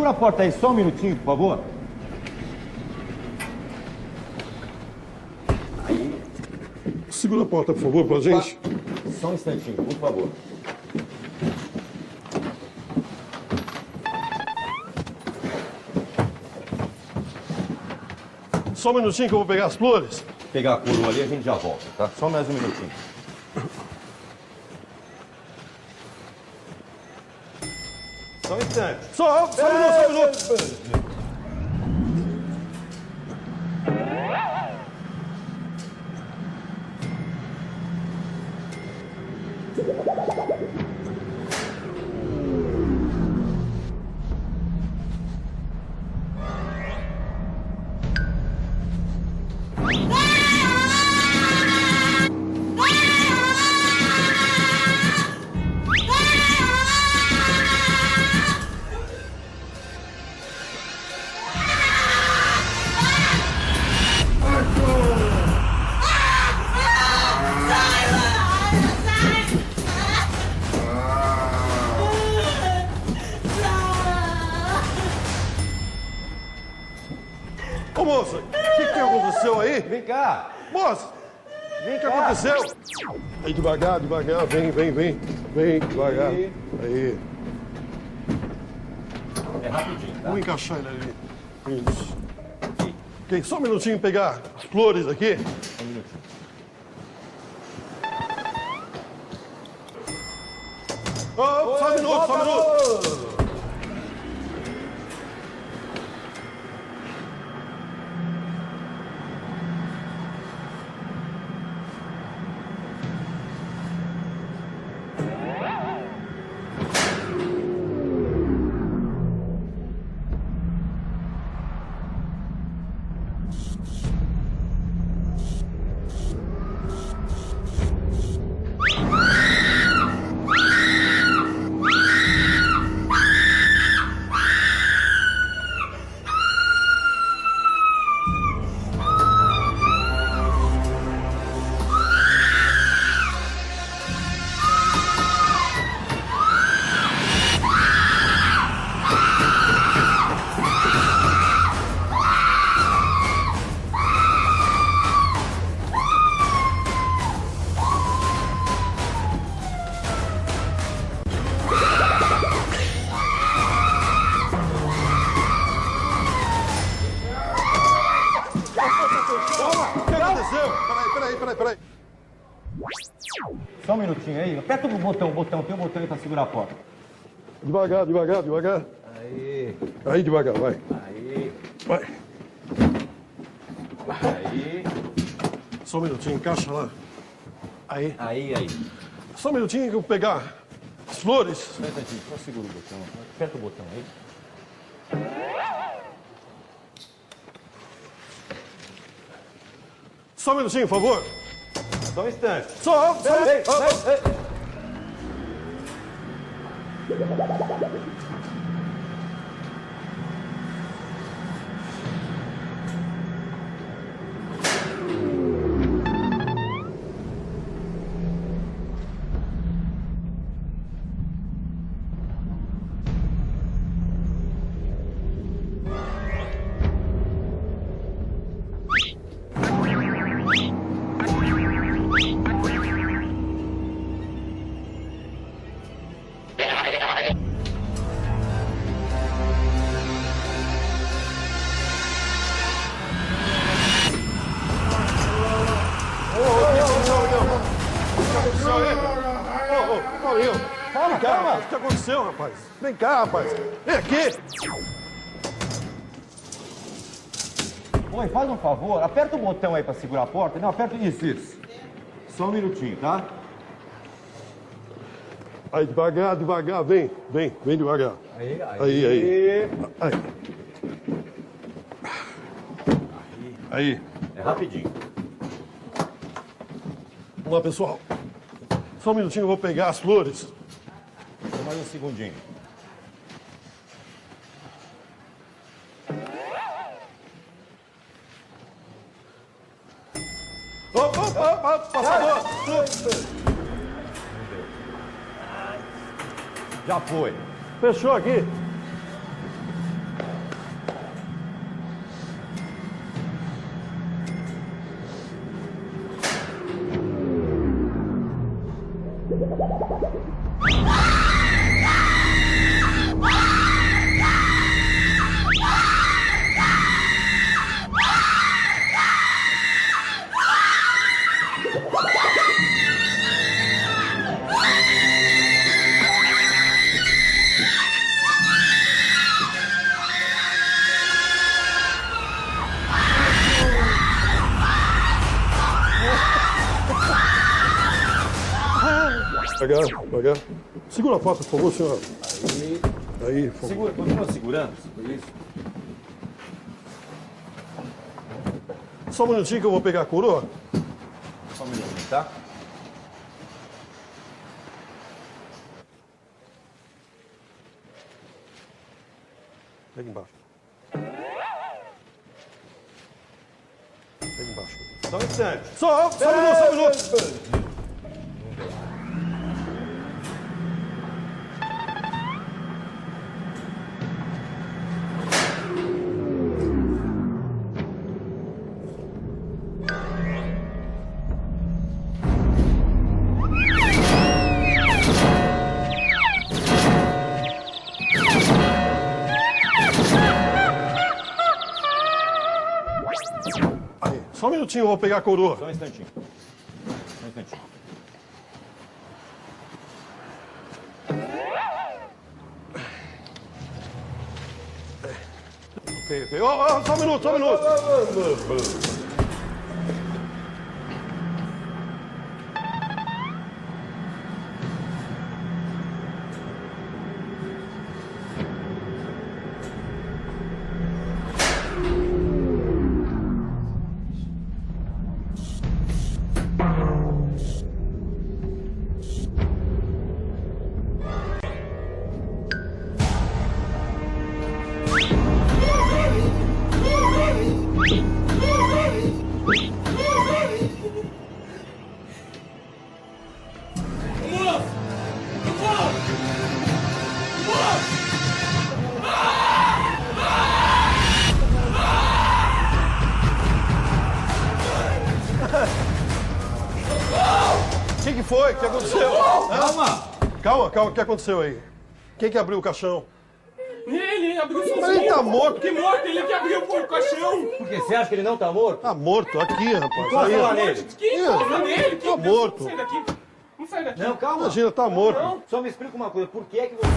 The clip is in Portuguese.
segura a porta aí só um minutinho, por favor. Aí. Segura a porta, por favor, pra gente. Só um instantinho, por favor. Só um minutinho que eu vou pegar as flores. Pegar a coroa ali, a gente já volta, tá? Só mais um minutinho. Só um instante. Só um minuto. Ô, moça, o que aconteceu aí? Vem cá. Moça, Vem o que cá. aconteceu? Aí, devagar, vem, devagar. Aí. Aí, É rapidinho, tá? vamos encaixar ele ali. Isso. Ok, só um minutinho pegar as flores aqui. Um minutinho. Oh, só um minuto. Peraí. Só um minutinho aí. Aperta o botão. Tem um botão aí pra segurar a porta. Devagar. Aí. Aí, devagar, vai. Aí. Vai. Aí. Só um minutinho, encaixa lá. Aí. Aí. Só um minutinho que eu vou pegar as flores. Só um instantinho. Só segura o botão. Aperta o botão aí. Só um minutinho, por favor. Só um instante. Só um Calma. O que aconteceu, rapaz? Vem cá, rapaz. Vem aqui. Oi, faz um favor. Aperta o botão aí pra segurar a porta. Não, aperta isso. Só um minutinho, tá? Aí, devagar. Vem devagar. Aí. Aí. É rapidinho. Vamos lá, pessoal. Só um minutinho, eu vou pegar as flores. Só mais um segundinho. Opa, passador. Já foi. Fechou aqui. Devagar. Segura a porta, por favor, senhor. Aí, por favor. Segura, continua segurando. Isso. Só um minutinho que eu vou pegar a coroa. Só um minutinho, tá? Pega embaixo. Pega embaixo. Só um instante. Só um minuto. Aí, só um minutinho, eu vou pegar a coroa. Só um instantinho. Só um instantinho. Ok. Só um minuto. O que foi? O que aconteceu? Calma, o que aconteceu aí? Quem que abriu o caixão? Ele abriu sozinho. Mas ele tá morto. Que morto? Ele que abriu o caixão. Por quê? Você acha que ele não tá morto? Tá morto, aqui, rapaz. Encosta Aí, lá ó. nele. Que encosta nele? Tá morto. Não sai daqui. Não sai daqui. Não, calma. Imagina, tá morto. Só me explica uma coisa. Por que é que você...